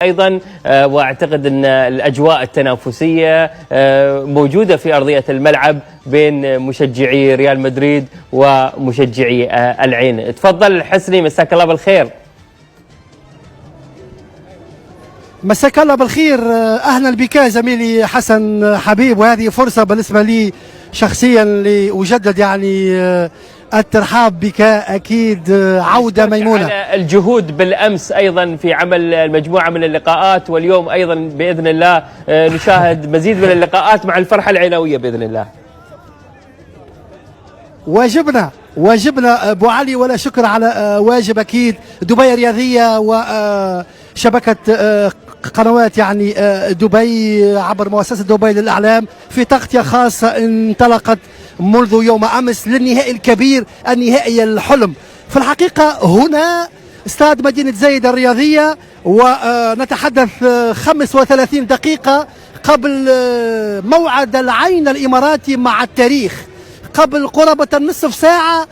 أيضا وأعتقد أن الأجواء التنافسية موجودة في أرضية الملعب بين مشجعي ريال مدريد ومشجعي العين. تفضل حسني، مساك الله بالخير. مساك الله بالخير، أهلا بك زميلي حسن حبيب، وهذه فرصة بالنسبة لي شخصيا لأجدد الترحاب بك. أكيد عودة ميمونة على الجهود بالأمس أيضا في عمل مجموعة من اللقاءات، واليوم أيضا بإذن الله نشاهد مزيد من اللقاءات مع الفرحة العينوية بإذن الله. واجبنا أبو علي، ولا شكر على واجب. أكيد دبي الرياضية وشبكة قنوات دبي عبر مؤسسة دبي للإعلام في تغطية خاصة انطلقت منذ يوم أمس للنهائي الكبير، النهائي الحلم. في الحقيقة هنا استاد مدينة زايد الرياضية، ونتحدث 35 دقيقة قبل موعد العين الإماراتي مع التاريخ، قبل قرابة النصف ساعة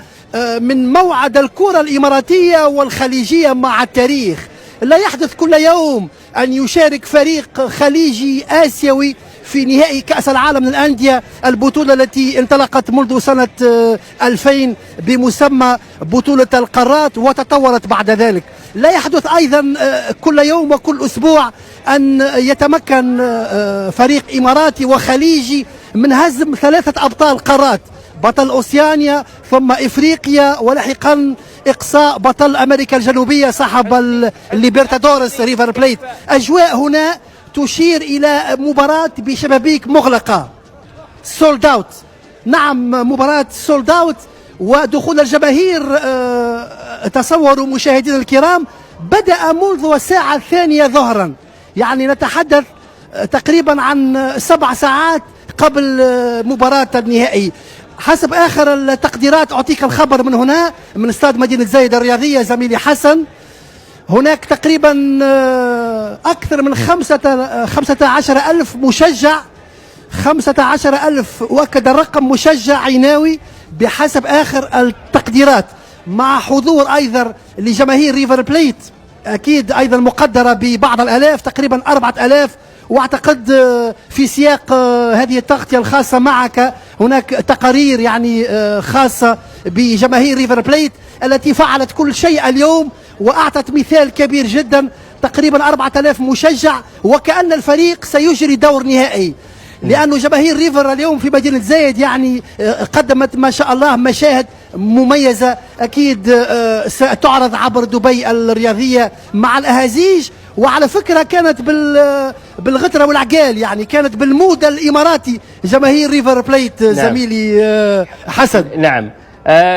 من موعد الكرة الإماراتية والخليجية مع التاريخ. لا يحدث كل يوم أن يشارك فريق خليجي آسيوي في نهائي كأس العالم للأندية، البطولة التي انطلقت منذ سنة 2000 بمسمى بطولة القارات وتطورت بعد ذلك. لا يحدث أيضا كل يوم وكل أسبوع أن يتمكن فريق إماراتي وخليجي من هزم 3 أبطال قارات، بطل أوسيانيا ثم إفريقيا ولاحقا إقصاء بطل أمريكا الجنوبية صاحب الليبرتادورس ريفر بليت. أجواء هنا تشير إلى مباراة بشبابيك مغلقة، سولد اوت. نعم، مباراة سولد اوت ودخول الجماهير. تصوروا مشاهدينا الكرام، بدأ منذ الساعة 2 ظهرا، يعني نتحدث تقريبا عن 7 ساعات قبل مباراة النهائي. حسب آخر التقديرات، أعطيك الخبر من هنا من استاد مدينة زايد الرياضية زميلي حسن، هناك تقريبا أكثر من 15,000 مشجع، 15,000 وأكد الرقم مشجع عيناوي بحسب آخر التقديرات، مع حضور أيضا لجماهير ريفر بليت أكيد أيضا مقدرة ببعض الآلاف، تقريبا 4,000. واعتقد في سياق هذه التغطية الخاصة معك هناك تقارير خاصة بجماهير ريفر بليت التي فعلت كل شيء اليوم وأعطت مثال كبير جدا، تقريبا 4,000 مشجع، وكأن الفريق سيجري دور نهائي، لأن جماهير ريفر اليوم في مدينة زايد قدمت ما شاء الله مشاهد مميزة. أكيد ستعرض عبر دبي الرياضية مع الأهازيج، وعلى فكرة كانت بالغترة والعقال، كانت بالمود الإماراتي جماهير ريفر بليت. نعم. زميلي حسن. نعم،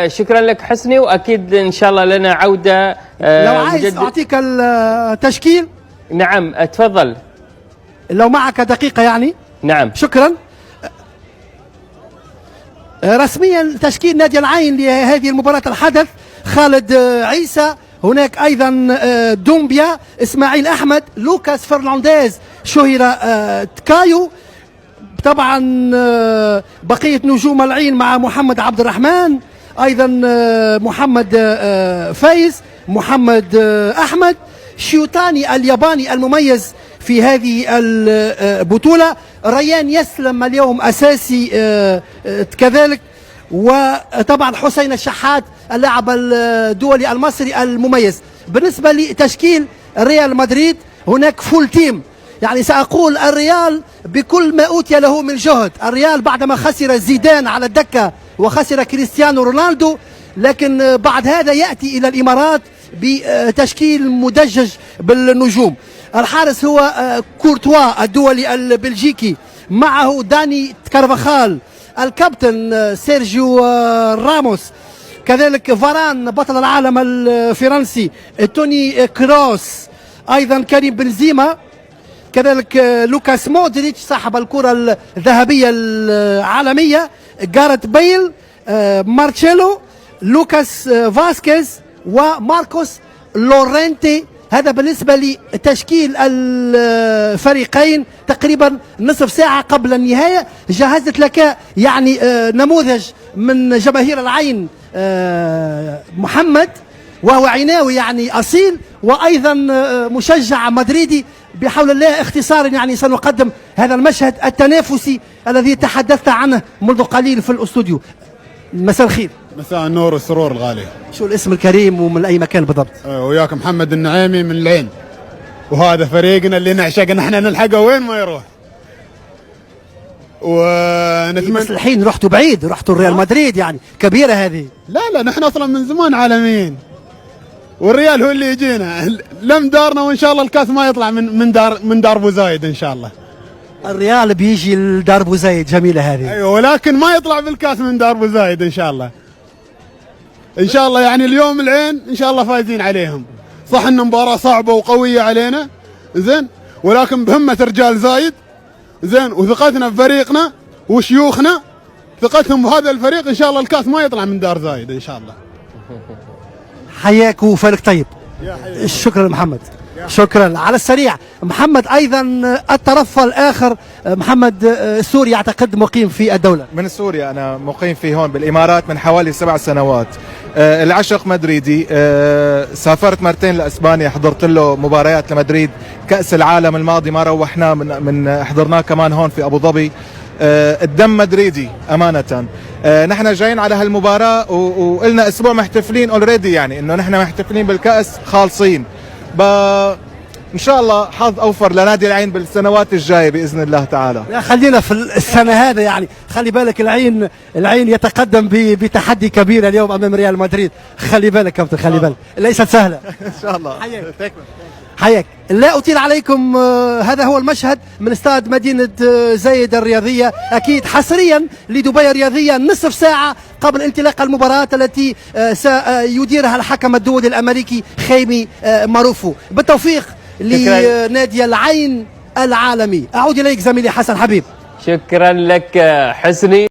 شكرا لك حسني، وأكيد إن شاء الله لنا عودة. لو عايز أعطيك التشكيل. نعم تفضل، لو معك دقيقة نعم شكرا. رسميا تشكيل نادي العين لهذه المباراة الحدث: خالد عيسى، هناك أيضا دومبيا، إسماعيل أحمد، لوكاس فرنانديز، شهر تكايو، طبعا بقية نجوم العين مع محمد عبد الرحمن، أيضا محمد فايز، محمد أحمد، شيوتاني الياباني المميز في هذه البطولة، ريان يسلم اليوم أساسي كذلك، وطبعا حسين الشحات اللاعب الدولي المصري المميز. بالنسبة لتشكيل ريال مدريد هناك فول تيم، سأقول الريال بكل ما أوتي له من جهد. الريال بعدما خسر زيدان على الدكة وخسر كريستيانو رونالدو، لكن بعد هذا يأتي إلى الإمارات بتشكيل مدجج بالنجوم. الحارس هو كورتوا الدولي البلجيكي، معه داني كارفاخال، الكابتن سيرجيو راموس، كذلك فاران بطل العالم الفرنسي، توني كروس، أيضا كريم بنزيما، كذلك لوكاس مودريتش صاحب الكرة الذهبية العالمية، جارت بيل، مارتشيلو، لوكاس فاسكيز، وماركوس لورينتي. هذا بالنسبة لتشكيل الفريقين تقريبا نصف ساعة قبل النهاية. جهزت لك نموذج من جماهير العين محمد وهو عناوي يعني أصيل، وأيضا مشجع مدريدي بحول الله. اختصارا يعني سنقدم هذا المشهد التنافسي الذي تحدثت عنه منذ قليل في الاستوديو. مساء الخير. مساء النور والسرور الغالي. شو الاسم الكريم ومن أي مكان بالضبط؟ وياك محمد النعيمي من العين، وهذا فريقنا اللي نعشق نحن نلحقه وين ما يروح. ونتمنى بس الحين رحتوا بعيد، رحتوا الريال مدريد، يعني كبيرة هذه. لا نحن اصلا من زمان عالميين، والريال هو اللي يجينا لم دارنا، وان شاء الله الكاس ما يطلع من دار ابو زايد ان شاء الله. الريال بيجي لدار ابو زايد، جميلة هذه. ايوه، ولكن ما يطلع بالكاس من دار ابو زايد ان شاء الله. ان شاء الله يعني اليوم العين ان شاء الله فايزين عليهم. صح ان مباراة صعبة وقوية علينا زين، ولكن بهمة رجال زايد زين، وثقتنا بفريقنا وشيوخنا ثقتهم بهذا الفريق، ان شاء الله الكاس ما يطلع من دار زايد ان شاء الله. حياك وفالك طيب. شكرا محمد، شكرا. على السريع محمد، ايضا الطرف الاخر محمد السوري اعتقد مقيم في الدولة. من سوريا، انا مقيم في هون بالامارات من حوالي 7 سنوات. العشق مدريدي. سافرت مرتين لاسبانيا، حضرت له مباريات لمدريد. كأس العالم الماضي ما روحناه، من حضرناه كمان هون في ابو ظبي. الدم مدريدي امانه. نحن جايين على هالمباراه وقلنا اسبوع محتفلين اوريدي، يعني انه نحن محتفلين بالكأس خالصين. ان شاء الله حظ اوفر لنادي العين بالسنوات الجايه باذن الله تعالى. لا خلينا في السنه هذا، يعني خلي بالك العين يتقدم بتحدي كبير اليوم امام ريال مدريد. خلي بالك كابتن، خلي بالك، ليست سهله. ان شاء الله. حياك. لا أطيل عليكم. هذا هو المشهد من استاد مدينة زايد الرياضية، أكيد حصريا لدبي الرياضية، نصف ساعة قبل انطلاق المباراة التي سيديرها الحكم الدولي الأمريكي خيمي ماروفو. بالتوفيق لنادي العين العالمي. أعود إليك زميلي حسن حبيب. شكرا لك حسني.